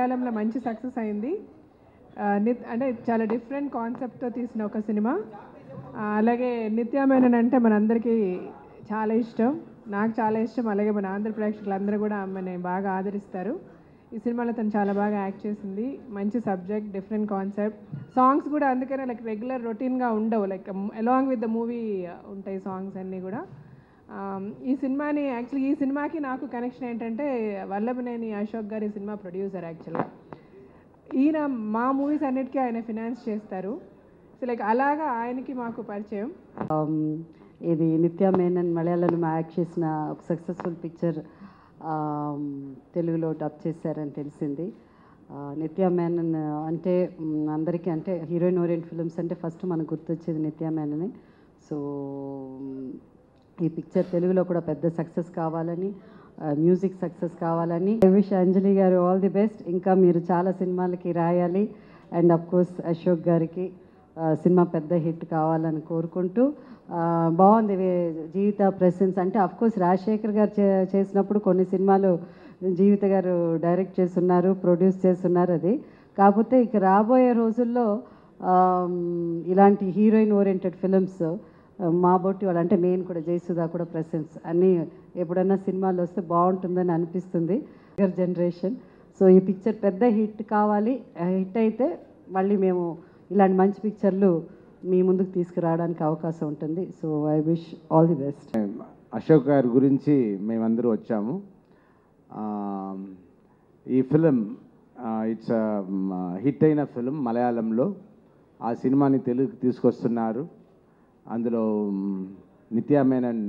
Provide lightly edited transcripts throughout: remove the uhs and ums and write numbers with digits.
మలయాళంలో మంచి సక్సెస్ అయింది. అంటే చాలా డిఫరెంట్ కాన్సెప్ట్తో తీసిన ఒక సినిమా. అలాగే నిత్యా మేనన్ అంటే మనందరికీ చాలా ఇష్టం, నాకు చాలా ఇష్టం. అలాగే మన ఆంధ్ర ప్రేక్షకులందరూ కూడా ఆమెని బాగా ఆదరిస్తారు. ఈ సినిమాలో తను చాలా బాగా యాక్ట్ చేసింది. మంచి సబ్జెక్ట్, డిఫరెంట్ కాన్సెప్ట్, సాంగ్స్ కూడా అందుకనే లైక్ రెగ్యులర్ రొటీన్గా ఉండవు, like along with the movie ఉంటాయి సాంగ్స్ అన్నీ కూడా. ఈ సినిమాని యాక్చువల్లీ ఈ సినిమాకి నాకు కనెక్షన్ ఏంటంటే వల్లభనేని అశోక్ గారు ఈ సినిమా ప్రొడ్యూసర్. యాక్చువల్గా ఈయన మా మూవీస్ అన్నిటికీ ఆయన ఫినాన్స్ చేస్తారు. సో లైక్ అలాగా ఆయనకి మాకు పరిచయం. ఇది నిత్యా మేనన్ మలయాళంలో యాక్ట్ చేసిన ఒక సక్సెస్ఫుల్ పిక్చర్ తెలుగులో డబ్ చేశారని తెలిసింది. నిత్యా మేనన్ అంటే అందరికీ అంటే హీరోయిన్ ఓరియంట్ ఫిల్మ్స్ అంటే ఫస్ట్ మనకు గుర్తొచ్చేది నిత్యా మేననే. సో ఈ పిక్చర్ తెలుగులో కూడా పెద్ద సక్సెస్ కావాలని, మ్యూజిక్ సక్సెస్ కావాలని ఐ విష్ అంజలి గారు ఆల్ ది బెస్ట్. ఇంకా మీరు చాలా సినిమాలకి రాయాలి అండ్ అఫ్కోర్స్ అశోక్ గారికి సినిమా పెద్ద హిట్ కావాలని కోరుకుంటూ, బాగుంది జీవిత ప్రెసెన్స్ అంటే అఫ్కోర్స్ రాజశేఖర్ గారు చేసినప్పుడు కొన్ని సినిమాలు జీవిత గారు డైరెక్ట్ చేస్తున్నారు, ప్రొడ్యూస్ చేస్తున్నారు. అది కాకపోతే ఇక రాబోయే రోజుల్లో ఇలాంటి హీరోయిన్ ఓరియంటెడ్ ఫిలిమ్స్ మా బొట్టి వాళ్ళు అంటే నేను కూడా జయసుధా కూడా ప్రెసెన్స్ అన్నీ ఎప్పుడన్నా సినిమాలు వస్తే బాగుంటుందని అనిపిస్తుంది జనరేషన్. సో ఈ పిక్చర్ పెద్ద హిట్ కావాలి, హిట్ అయితే మళ్ళీ మేము ఇలాంటి మంచి పిక్చర్లు మీ ముందుకు తీసుకురావడానికి అవకాశం ఉంటుంది. So I wish all the best. Ashok గారి గురించి మేమందరూ వచ్చాము. ఈ ఫిలిం ఇట్స్ హిట్ అయిన ఫిలిం మలయాళంలో. ఆ సినిమాని తెలుగుకి తీసుకొస్తున్నారు. అందులో నిత్యా మేనన్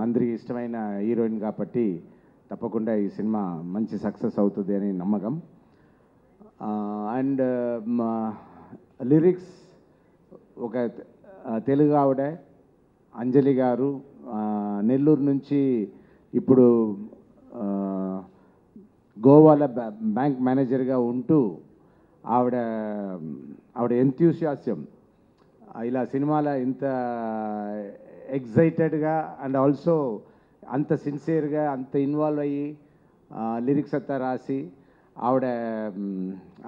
అందరికీ ఇష్టమైన హీరోయిన్ కాబట్టి తప్పకుండా ఈ సినిమా మంచి సక్సెస్ అవుతుంది అని నమ్మకం. అండ్ లిరిక్స్ ఒక తెలుగు ఆవిడ అంజలి గారు నెల్లూరు నుంచి ఇప్పుడు గోవాలో బ్యాంక్ మేనేజర్గా ఉంటూ ఆవిడ ఎంథ్యూసియాజం ఇలా సినిమాలో ఇంత ఎగ్జైటెడ్గా అండ్ ఆల్సో అంత సిన్సియర్గా అంత ఇన్వాల్వ్ అయ్యి లిరిక్స్ అంతా రాసి ఆవిడ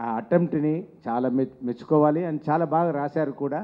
ఆ అటెంప్ట్ని చాలా మెచ్చుకోవాలి. అండ్ చాలా బాగా రాశారు కూడా.